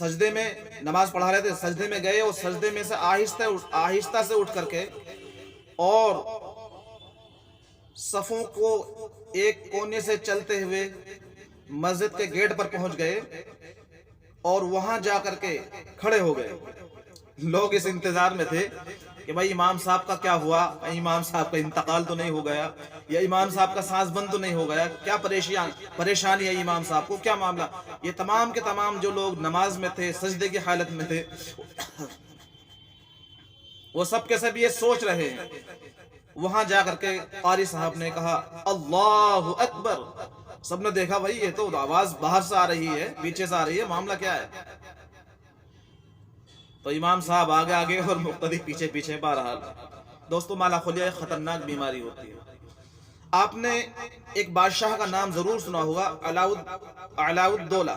سجدے میں نماز پڑھا رہے تھے، سجدے میں گئے اور سجدے میں سے آہستہ سے اٹھ کر کے اور صفوں کو ایک کونے سے چلتے ہوئے مسجد کے گیٹ پر پہنچ گئے اور وہاں جا کر کے کھڑے ہو گئے۔ لوگ اس انتظار میں تھے کہ بھائی امام صاحب کا کیا ہوا، امام صاحب کا انتقال تو نہیں ہو گیا، یا امام صاحب کا سانس بند تو نہیں ہو گیا، کیا پریشانی ہے امام صاحب کو، کیا معاملہ۔ یہ تمام کے تمام جو لوگ نماز میں تھے، سجدے کی حالت میں تھے، وہ سب کے سب یہ سوچ رہے ہیں۔ وہاں جا کر کے قاری صاحب نے کہا اللہ اکبر، سب نے دیکھا بھائی یہ تو آواز باہر سے آ رہی ہے، پیچھے سے آ رہی ہے، معاملہ کیا ہے؟ تو امام صاحب آگے آگے اور مقتدی پیچھے پیچھے۔ بہرحال دوستو، مالا خلیہ ایک خطرناک بیماری ہوتی ہے۔ آپ نے ایک بادشاہ کا نام ضرور سنا ہوگا، علاء الدولہ،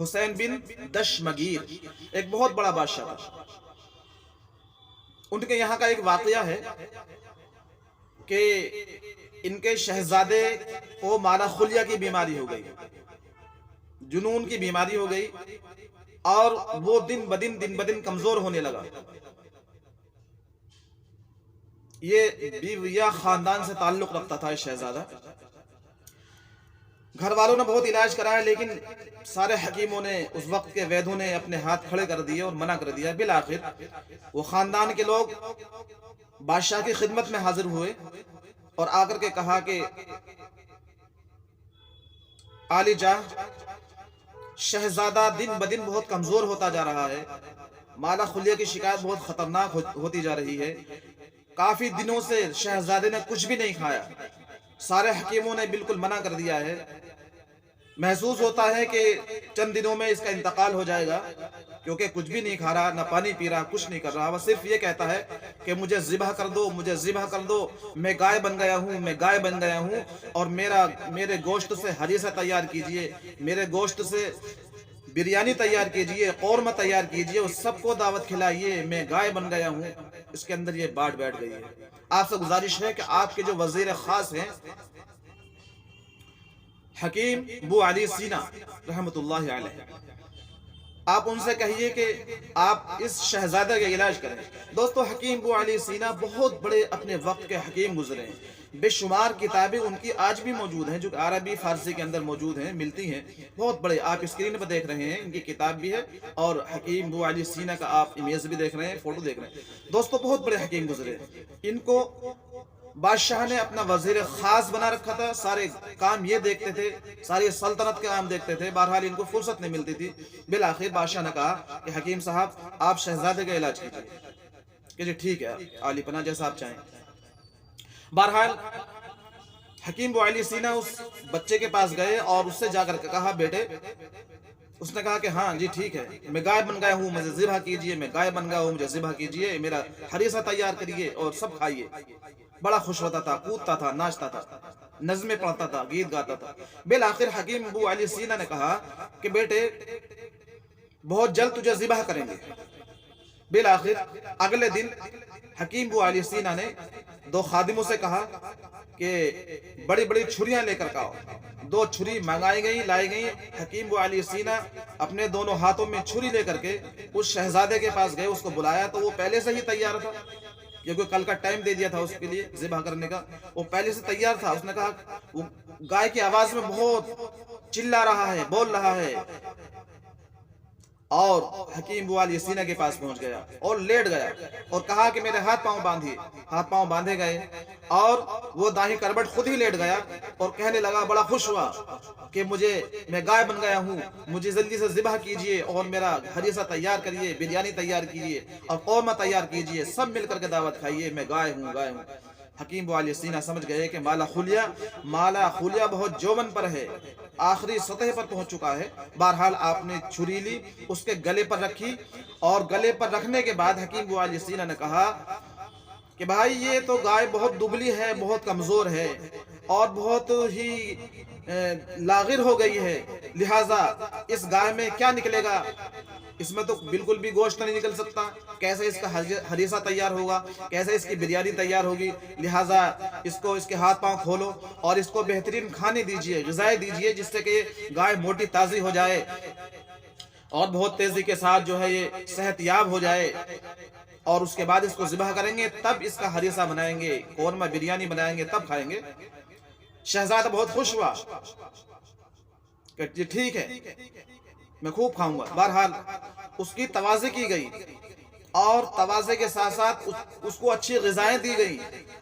حسین بن دشمگیر، ایک بہت بڑا بادشاہ تھا۔ ان کے یہاں کا ایک واقعہ ہے کہ ان کے شہزادے کو مالا خلیہ کی بیماری ہو گئی، جنون کی بیماری ہو گئی، اور وہ دن بدن کمزور ہونے لگا۔ یہ بیویا خاندان سے تعلق رکھتا تھا شہزادہ۔ گھر والوں نے بہت علاج کرایا، لیکن سارے حکیموں نے، اس وقت کے ویدوں نے اپنے ہاتھ کھڑے کر دیے اور منع کر دیا۔ بالآخر وہ خاندان کے لوگ بادشاہ کی خدمت میں حاضر ہوئے اور آ کر کے کہا کہ عالی جاہ، شہزادہ دن بدن بہت کمزور ہوتا جا رہا ہے، مالا خلیہ کی شکایت بہت خطرناک ہوتی جا رہی ہے، کافی دنوں سے شہزادے نے کچھ بھی نہیں کھایا، سارے حکیموں نے بالکل منع کر دیا ہے، محسوس ہوتا ہے کہ چند دنوں میں اس کا انتقال ہو جائے گا، کیونکہ کچھ بھی نہیں کھا رہا، نہ پانی پی رہا، کچھ نہیں کر رہا، وہ صرف یہ کہتا ہے کہ مجھے ذبح کر دو، مجھے ذبح کر دو، میں گائے بن گیا ہوں، میں گائے بن گیا ہوں، اور میرے گوشت سے ہریسہ تیار کیجئے، میرے گوشت سے بریانی تیار کیجئے، قورمہ تیار کیجئے، اور سب کو دعوت کھلائیے، میں گائے بن گیا ہوں۔ اس کے اندر یہ بات بیٹھ گئی ہے۔ آپ سے گزارش ہے کہ آپ کے جو وزیر خاص ہیں حکیم ابو علی سینا رحمت اللہ علیہ، آپ ان سے کہیے کہ آپ اس شہزادہ کا علاج کریں۔ دوستو، حکیم ابو علی سینا بہت بڑے اپنے وقت کے حکیم گزرے ہیں، بے شمار کتابیں ان کی آج بھی موجود ہیں جو عربی فارسی کے اندر موجود ہیں، ملتی ہیں، بہت بڑے، آپ اسکرین پر دیکھ رہے ہیں ان کی کتاب بھی ہے، اور حکیم ابو علی سینا کا آپ امیج بھی دیکھ رہے ہیں، فوٹو دیکھ رہے ہیں۔ دوستو، بہت بڑے حکیم گزرے، ان کو بادشاہ نے اپنا وزیر خاص بنا رکھا تھا، سارے کام یہ دیکھتے تھے، ساری سلطنت کے کام دیکھتے تھے، بہرحال ان کو فرصت نہیں ملتی تھی۔ بالآخر بادشاہ نے کہا کہ حکیم صاحب آپ شہزادے کا علاج کیجیے، کہ جی ٹھیک ہے عالی پناہ، جیسا آپ چاہیں۔ بہرحال حکیم ابو علی سینا اس بچے کے پاس گئے اور اس سے جا کر کے کہا بیٹے، اس نے کہا کہ ہاں جی ٹھیک ہے، میں گائے بن گیا ہوں، مجھے ذبح کیجئے، میں گائے بن گیا ہوں، مجھے ذبح کیجئے، میرا ہریسہ تیار کریے اور سب کھائیے۔ بڑا خوش ہوتا تھا، کودتا تھا، ناچتا تھا، نظمیں پڑھتا تھا، گیت گاتا تھا۔ بالآخر حکیم ابو علی سینا نے کہا کہ بیٹے بہت جلد تجھے ذبح کریں گے۔ بالآخر اگلے دن حکیم ابو علی سینا نے دو خادموں سے کہا کہ بڑی بڑی چھریاں لے کر آؤ۔ دو چھری منگائی گئی، لائی گئی۔ حکیم ابو علی سینا اپنے دونوں ہاتھوں میں چھری لے کر کے اس شہزادے کے پاس گئے، اس کو بلایا تو وہ پہلے سے ہی تیار تھا، کیونکہ کل کا ٹائم دے دیا تھا اس کے لیے ذبح کرنے کا، وہ پہلے سے تیار تھا۔ اس نے کہا وہ گائے کی آواز میں بہت چلا رہا ہے، بول رہا ہے، اور حکیم ابو علی سینا کے پاس پہنچ گیا اور لیٹ گیا اور کہا کہ میرے ہاتھ پاؤں باندھیے۔ ہاتھ پاؤں باندھے گئے اور وہ داہی کربٹ خود ہی لیٹ گیا اور کہنے لگا، بڑا خوش ہوا کہ میں گائے بن گیا ہوں، مجھے جلدی سے ذبح کیجئے اور میرا ہریسہ تیار کریے، بریانی تیار کیجئے اور قورمہ تیار کیجئے، سب مل کر کے دعوت کھائیے، میں گائے ہوں، گائے ہوں۔ حکیم ابو علی سینا سمجھ گئے کہ مالا خلیہ بہت جوبن پر ہے، آخری سطح پر پہنچ چکا ہے۔ بہرحال آپ نے چھری لی، اس کے گلے پر رکھی، اور گلے پر رکھنے کے بعد حکیم ابو علی سینا نے کہا کہ بھائی یہ تو گائے بہت دبلی ہے، بہت کمزور ہے اور بہت ہی لاغر ہو گئی ہے، لہٰذا اس گائے میں کیا نکلے گا، اس میں تو بالکل بھی گوشت نہیں نکل سکتا، کیسے اس کا ہریسہ تیار ہوگا، کیسے اس کی بریانی تیار ہوگی، لہٰذا اس کے ہاتھ پاؤں کھولو اور اس کو بہترین کھانے دیجئے، غذائیں دیجئے، جس سے کہ گائے موٹی تازی ہو جائے۔ اور بہت تیزی کے ساتھ جو ہے یہ صحت یاب ہو جائے، اور اس کے بعد اس کو ذبح کریں گے، تب اس کا ہریسہ بنائیں گے، قورمہ بریانی بنائیں گے، تب کھائیں گے۔ شہزادہ بہت خوش ہوا کہ جی ٹھیک ہے، میں خوب کھاؤں گا۔ بہرحال اس کی تواضع کی گئی، اور تواضع کے ساتھ ساتھ اس کو اچھی غذائیں دی گئی،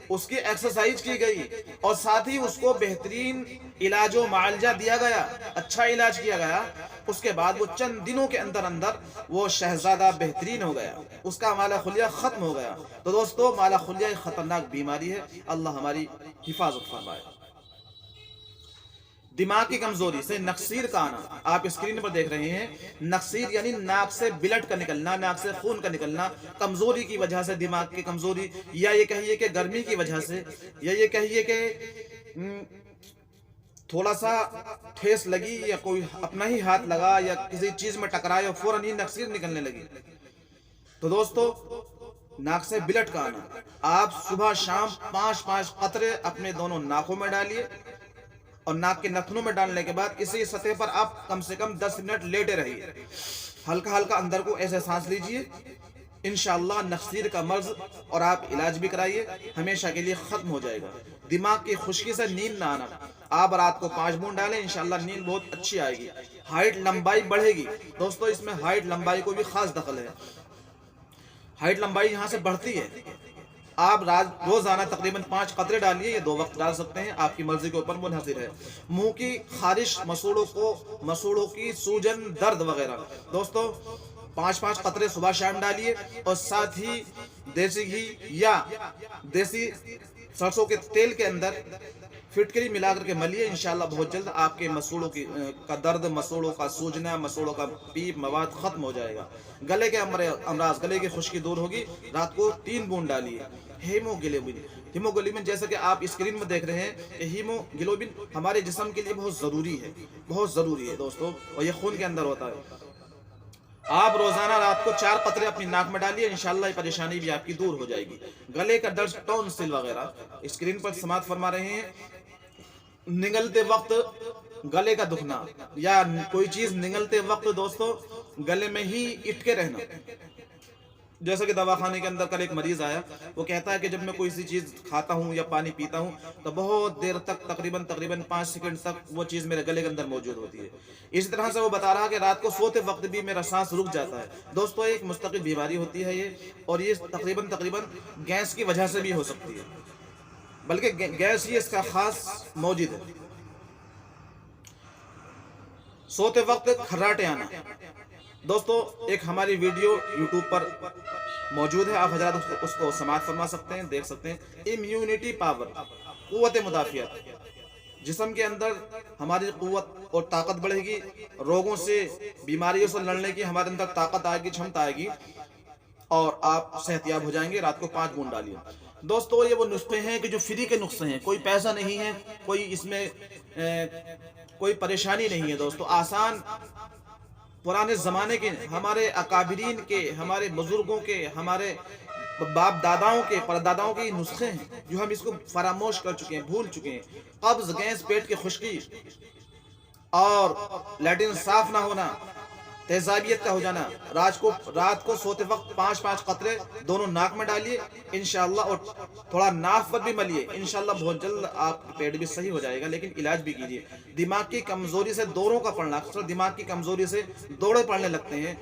اس کی ایکسرسائز کی گئی، اور ساتھ ہی اس کو بہترین علاج و معالجہ دیا گیا، اچھا علاج کیا گیا۔ اس کے بعد وہ چند دنوں کے اندر اندر وہ شہزادہ بہترین ہو گیا، اس کا مالا خلیہ ختم ہو گیا۔ تو دوستو، مالا خلیہ ایک خطرناک بیماری ہے، اللہ ہماری حفاظت فرمائے۔ دماغ کی کمزوری سے نقصیر کا آنا، آپ اسکرین پر دیکھ رہے ہیں، نقصیر یعنی ناک سے بلڈ کا نکلنا، ناک سے خون کا نکلنا، کمزوری کی وجہ سے، دماغ کی کمزوری، یا یہ کہیے کہ گرمی کی وجہ سے، یا یہ کہیے کہ تھوڑا سا ٹھیس لگی، یا کوئی اپنا ہی ہاتھ لگا یا کسی چیز میں ٹکرایا اور فوراً ہی نقصیر نکلنے لگی۔ تو دوستو، ناک سے بلڈ کا آنا، آپ صبح شام 5 قطرے اپنے دونوں ناکوں میں ڈالیے، اور ناک کے نتنوں میں ڈالنے کے بعد اسی سطح پر آپ کم سے کم 10 منٹ لیٹے رہیے، ہلکا ہلکا اندر کو ایسے سانس لیجئے، انشاءاللہ نقصیر کا مرض، اور آپ علاج بھی کرائیے، ہمیشہ کے لیے ختم ہو جائے گا۔ دماغ کی خشکی سے نیند نہ آنا، آپ رات کو 5 بوند ڈالیں، انشاءاللہ نیند بہت اچھی آئے گی، ہائٹ لمبائی بڑھے گی۔ دوستو، اس میں ہائٹ لمبائی کو بھی خاص دخل ہے، ہائٹ لمبائی یہاں سے بڑھتی ہے۔ آپ روزانہ تقریباً 5 قطرے ڈالیے، یہ 2 وقت ڈال سکتے ہیں، آپ کی مرضی کے اوپر منحصر ہے۔ منہ کی خارش، مسوڑوں کی سوجن، درد وغیرہ، دوستو 5 قطرے صبح شام ڈالیے، اور ساتھ ہی دیسی گھی یا دیسی سرسوں کے تیل کے اندر فٹکری ملا کر کے ملیے، انشاءاللہ بہت جلد آپ کے مسوڑوں کا درد، مسوڑوں کا سوجنا، مسوڑوں کا پیپ مواد ختم ہو جائے گا۔ گلے کے امراض، گلے کی خشکی دور ہوگی، رات کو 3 بوند ڈالیے۔ ہیموگلوبن، جیسا کہ آپ اسکرین میں دیکھ رہے ہیں کہ ہیموگلوبن ہمارے جسم کے لیے بہت ضروری ہے، بہت ضروری ہے دوستو، اور یہ خون کے اندر ہوتا ہے۔ آپ روزانہ رات کو 4 قطرے اپنی ناک میں ڈالیے، انشاءاللہ یہ پریشانی بھی آپ کی دور ہو جائے گی۔ گلے کا درد، ٹونسل وغیرہ، اسکرین پر سماعت فرما رہے ہیں، نگلتے وقت گلے کا دکھنا، یا کوئی چیز نگلتے وقت دوستو گلے میں ہی اٹکے رہنا، جیسا کہ دواخانے کے اندر کل ایک مریض آیا، وہ کہتا ہے کہ جب میں کوئی سی چیز کھاتا ہوں یا پانی پیتا ہوں تو بہت دیر تک، تقریباً 5 سیکنڈ تک وہ چیز میرے گلے کے اندر موجود ہوتی ہے۔ اسی طرح سے وہ بتا رہا کہ رات کو سوتے وقت بھی میرا سانس رک جاتا ہے۔ دوستو، ایک مستقل بیماری ہوتی ہے یہ، اور یہ تقریباً گیس کی وجہ سے بھی ہو سکتی ہے، بلکہ گیس ہی اس کا خاص موجود ہے۔ سوتے وقت کھراٹے آنا، دوستو ایک ہماری ویڈیو یوٹیوب پر موجود ہے، آپ حضرات اس کو سماعت فرما سکتے ہیں، دیکھ سکتے ہیں۔ امیونٹی پاور، قوت مدافعت، جسم کے اندر ہماری قوت اور طاقت بڑھے گی، روگوں سے، بیماریوں سے لڑنے کی ہمارے اندر طاقت آئے گی، چھمتا آئے گی، اور آپ صحت یاب ہو جائیں گے۔ رات کو 5 بوند ڈالیے۔ دوستو، یہ وہ نسخے ہیں کہ جو فری کے نسخے ہیں، کوئی پیسہ نہیں ہے، کوئی اس میں کوئی پریشانی نہیں ہے دوستو، آسان، پرانے زمانے کے، ہمارے اکابرین کے، ہمارے بزرگوں کے، ہمارے باپ داداؤں کے، پرداداؤں کے نسخے ہیں، جو ہم اس کو فراموش کر چکے ہیں، بھول چکے ہیں۔ قبض، گیس، پیٹ کی خشکی، اور لیٹرن صاف نہ ہونا، تیزابیت کا ہو جانا، رات کو سوتے وقت 5 قطرے دونوں ناک میں ڈالیے انشاءاللہ، اور تھوڑا ناف پر بھی ملیے، انشاءاللہ بہت جلد آپ کا پیٹ بھی صحیح ہو جائے گا، لیکن علاج بھی کیجیے۔ دماغ کی کمزوری سے دوڑوں کا پڑنا، اکثر دماغ کی کمزوری سے دوڑے پڑنے لگتے ہیں،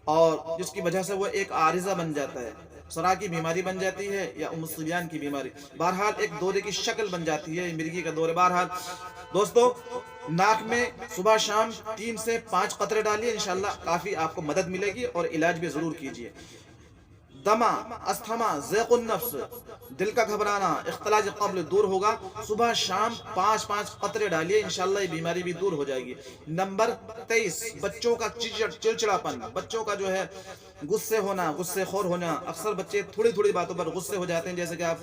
اور جس کی وجہ سے وہ ایک عارضہ بن جاتا ہے، سرا کی بیماری بن جاتی ہے، یا ام الصبیان کی بیماری، بہرحال ایک دورے کی شکل بن جاتی ہے، مرگی کا دورے۔ بہرحال دوستو، ناک میں صبح شام 3 سے 5 قطرے ڈالیے، انشاءاللہ کافی آپ کو مدد ملے گی، اور علاج بھی ضرور کیجیے۔ دمہ، استھما، ضیق النفس، دل کا گھبرانا، اختلاج قبل دور ہوگا، صبح شام 5 قطرے ڈالیے، انشاءاللہ یہ بیماری بھی دور ہو جائے گی۔ نمبر 23، بچوں کا چڑچڑاپن، بچوں کا جو ہے غصے ہونا، غصے خور ہونا، اکثر بچے تھوڑی باتوں پر غصے ہو جاتے ہیں، جیسے کہ آپ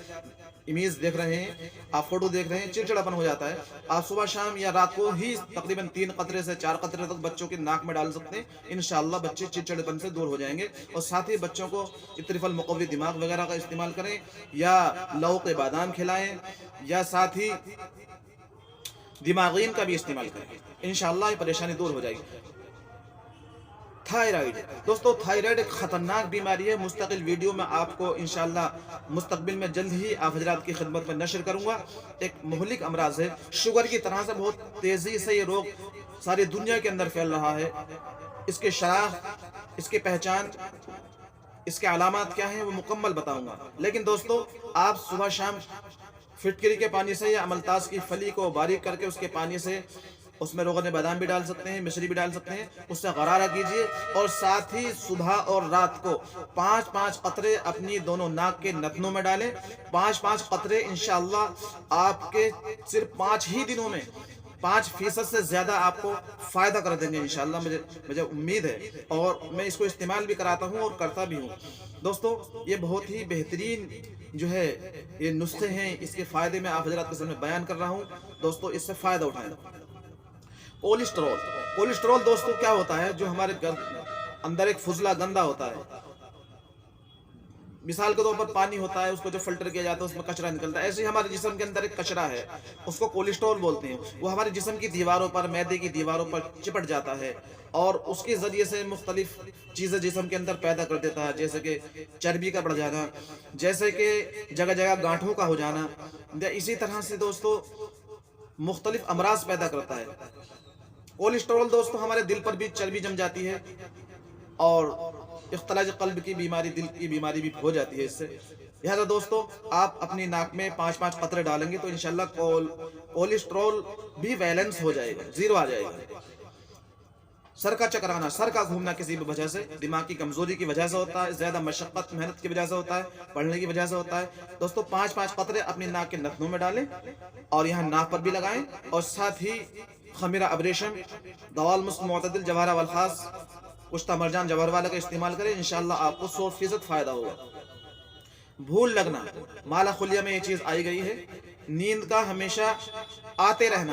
امیج دیکھ رہے ہیں، آپ فوٹو دیکھ رہے ہیں، چڑچڑاپن ہو جاتا ہے۔ آپ صبح شام یا رات کو ہی تقریباً 3 قطرے سے 4 قطرے تک بچوں کے ناک میں ڈال سکتے ہیں، انشاءاللہ بچے چڑچڑاپن سے دور ہو جائیں گے۔ اور ساتھ ہی بچوں کو اطرف المقوی دماغ وغیرہ کا استعمال کریں، یا لوق بادام کھلائیں، یا ساتھ ہی دماغین کا بھی استعمال کریں، انشاءاللہ یہ پریشانی دور ہو جائے گی۔ تھائرائڈ دوستو، تھائرائڈ ایک خطرناک بیماری ہے. مستقل ویڈیو میں آپ کو انشاءاللہ مستقبل میں جلد ہی آپ حضرات کی خدمت میں نشر کروں گا. ایک مہلک امراض ہے، شوگر کی طرح سے بہت تیزی سے یہ روگ ساری دنیا کے اندر پھیل رہا ہے. اس کے شناخت، اس کی پہچان، اس کے علامات کیا ہیں وہ مکمل بتاؤں گا. لیکن دوستو، آپ صبح شام فٹکری کے پانی سے یا املتاس کی پھلی کو باریک کر کے اس کے پانی سے اس میں روغن بادام بھی ڈال سکتے ہیں، مشری بھی ڈال سکتے ہیں، اس سے غرارہ کیجئے. اور ساتھ ہی صبح اور رات کو 5 قطرے اپنی دونوں ناک کے نتنوں میں ڈالیں. 5 قطرے انشاءاللہ آپ کے صرف 5 ہی دنوں میں 5% سے زیادہ آپ کو فائدہ کر دیں گے انشاءاللہ. مجھے امید ہے اور میں اس کو استعمال بھی کراتا ہوں اور کرتا بھی ہوں. دوستو، یہ بہت ہی بہترین جو ہے یہ نسخے ہیں، اس کے فائدے میں آپ حضرات کے سامنے بیان کر رہا ہوں. دوستو، اس سے فائدہ اٹھائیں. کولیسٹرول دوستو کیا ہوتا ہے؟ جو ہمارے اندر ایک فضلہ گندا ہوتا ہے. مثال کے طور پر پانی ہوتا ہے، اس کو جو فلٹر کیا جاتا ہے اس میں کچرا نکلتا ہے. ایسے ہی ہمارے جسم کے اندر ایک کچرا ہے، اس کو کولیسٹرول بولتے ہیں. وہ ہمارے جسم کی دیواروں پر، معدے کی دیواروں پر چپٹ جاتا ہے اور اس کے ذریعے سے مختلف چیزیں جسم کے اندر پیدا کر دیتا ہے، جیسے کہ چربی کا بڑھ جانا، جیسے کہ جگہ جگہ گانٹھوں کا ہو جانا. اسی طرح سے دوستو مختلف امراض پیدا کرتا ہے. کولیسٹرول دوستو ہمارے دل پر بھی چربی جم جاتی ہے اور اختلاج قلب کی بیماری، دل کی بیماری بھی ہو جاتی ہے اس سے. لہذا دوستو، آپ اپنی ناک میں 5 قطرے ڈالیں گے تو انشاءاللہ کولیسٹرول بھی بیلنس ہو جائے گا، زیرو آ جائے گا. سر کا چکرانا، سر کا گھومنا کسی بھی وجہ سے، دماغ کی کمزوری کی وجہ سے ہوتا ہے، زیادہ مشقت محنت کی وجہ سے ہوتا ہے، پڑھنے کی وجہ سے ہوتا ہے. دوستو 5 قطرے اپنی ناک کے نتنوں میں ڈالیں اور یہاں ناک پر بھی لگائیں. اور ساتھ ہی خمیرہ ابریشم، دوال مسک معتدل، جواہرہ والخاص، کشتہ مرجان جوہر والا کا استعمال کریں. انشاءاللہ آپ کو 100% فائدہ ہوگا. بھول لگنا، مالا خلیہ میں یہ چیز آئی گئی ہے. نیند کا ہمیشہ آتے رہنا،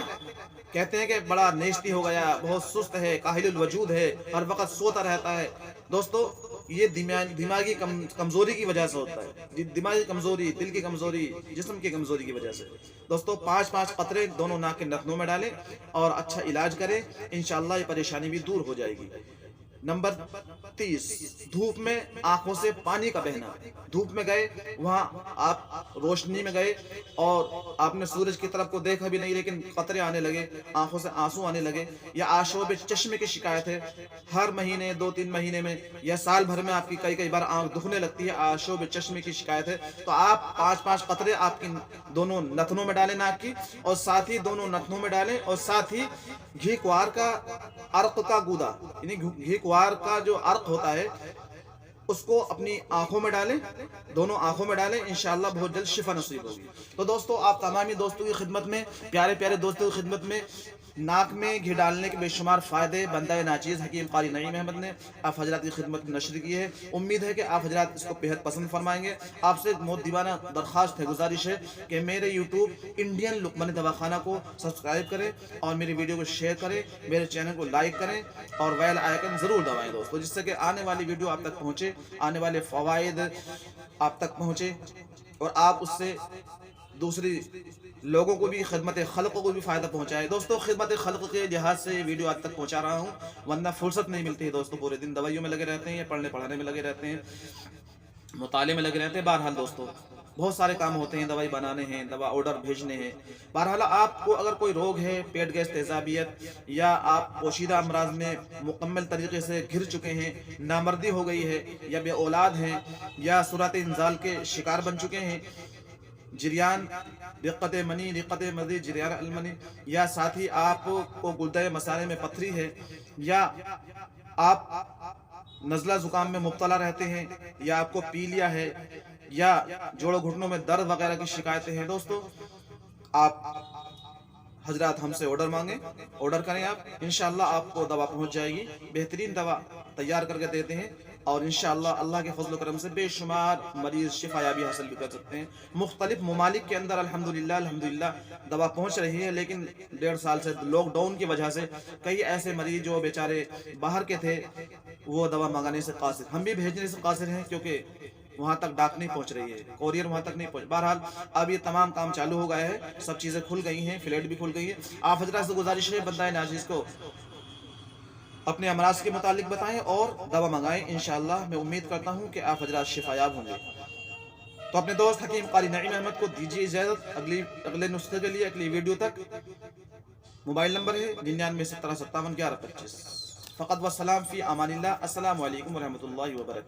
کہتے ہیں کہ بڑا نیستی ہو گیا، بہت سست ہے، کاہل الوجود ہے، ہر وقت سوتا رہتا ہے. دوستو، یہ دماغی کمزوری کی وجہ سے ہوتا ہے. دماغی کمزوری، دل کی کمزوری، جسم کی کمزوری کی وجہ سے. دوستو 5 قطرے دونوں ناک کے نتنوں میں ڈالیں اور اچھا علاج کریں. انشاءاللہ یہ پریشانی بھی دور ہو جائے گی. نمبر 30، دھوپ میں آنکھوں سے پانی کا بہنا. دھوپ میں گئے، وہاں آپ روشنی میں گئے اور آپ نے سورج کی طرف کو دیکھا بھی نہیں لیکن قطرے آنے لگے، آنکھوں سے آنسو آنے لگے، یا آشوب چشمے کی شکایت ہے، ہر مہینے 2-3 مہینے میں یا سال بھر میں آپ کی کئی بار آنکھ دکھنے لگتی ہے، آشوب چشمے کی شکایت ہے، تو آپ 5 قطرے آپ کی دونوں نتنوں میں ڈالیں ناک کی، اور ساتھ ہی دونوں نتنوں میں ڈالیں. اور ساتھ ہی گھی کوار کا عرق کا گودا، یعنی گھی کوار کا جو عرق ہوتا ہے اس کو اپنی آنکھوں میں ڈالیں، دونوں آنکھوں میں ڈالیں. انشاءاللہ بہت جلد شفا نصیب ہوگی. تو دوستو، آپ تمامی دوستوں کی خدمت میں، پیارے پیارے دوستوں کی خدمت میں، ناک میں گھی ڈالنے کے بے شمار فائدے بندہ ناچیز حکیم قاری نعیم احمد نے آپ حضرات کی خدمت میں نشر کی ہے. امید ہے کہ آپ حضرات اس کو بہت پسند فرمائیں گے. آپ سے دیوانہ درخواست ہے، گزارش ہے کہ میرے یوٹیوب انڈین لقمان دواخانہ کو سبسکرائب کریں اور میری ویڈیو کو شیئر کریں، میرے چینل کو لائک کریں اور بیل آئیکن ضرور دبائیں دوستو، جس سے کہ آنے والی ویڈیو آپ تک پہنچے، آنے والے فوائد آپ تک پہنچے اور آپ اس سے دوسری لوگوں کو بھی، خدمت خلق کو بھی فائدہ پہنچائے. دوستو، خدمت خلق کے لحاظ سے ویڈیو آپ تک پہنچا رہا ہوں، ورنہ فرصت نہیں ملتی ہے دوستو. پورے دن دوائیوں میں لگے رہتے ہیں یا پڑھنے پڑھانے میں لگے رہتے ہیں، مطالعے میں لگے رہتے ہیں. بہرحال دوستو، بہت سارے کام ہوتے ہیں، دوائی بنانے ہیں، دوا آرڈر بھیجنے ہیں. بہرحال آپ کو اگر کوئی روگ ہے، پیٹ گیس، تیزابیت، یا آپ پوشیدہ امراض میں مکمل طریقے سے گھر چکے ہیں، نامردی ہو گئی ہے، یا بے اولاد ہیں، یا صورت انزال کے شکار بن چکے ہیں، جریان رقت منی، رقت مزید جریان المنی، یا ساتھ ہی آپ کو گردہ مسالے میں پتھری ہے، یا آپ نزلہ زکام میں مبتلا رہتے ہیں، یا آپ کو پیلیا ہے، یا جوڑوں گھٹنوں میں درد وغیرہ کی شکایتیں ہیں، دوستو آپ حضرات ہم سے آرڈر مانگیں، آرڈر کریں آپ، انشاءاللہ آپ کو دوا پہنچ جائے گی. بہترین دوا تیار کر کے دیتے ہیں اور انشاءاللہ اللہ کے فضل و کرم سے بے شمار مریض شفا یابی حاصل بھی کر سکتے ہیں. مختلف ممالک کے اندر الحمدللہ دوا پہنچ رہی ہے، لیکن 1.5 سال سے لاک ڈاؤن کی وجہ سے کئی ایسے مریض جو بیچارے باہر کے تھے وہ دوا منگانے سے قاصر، ہم بھی بھیجنے سے قاصر ہیں کیونکہ وہاں تک ڈاک نہیں پہنچ رہی ہے، کوریئر وہاں تک نہیں پہنچ. بہرحال اب یہ تمام کام چالو ہو گئے ہیں، سب چیزیں کھل گئی ہیں، فلیٹ بھی کھل گئی ہے. آپ حضرات سے گزارش ہے بندہ ناچیز کو اپنے امراض کے متعلق بتائیں اور دوا منگائیں، انشاءاللہ میں امید کرتا ہوں کہ آپ حضرات شفایاب ہوں گے۔ تو اپنے دوست حکیم قاری نعیم احمد کو دیجیے اجازت، اگلے نسخے کے لیے، اگلی ویڈیو تک۔ موبائل نمبر ہے 99 17 57 11 25۔ فقط والسلام فی امان اللہ۔ السلام علیکم ورحمۃ اللہ وبرکاتہ۔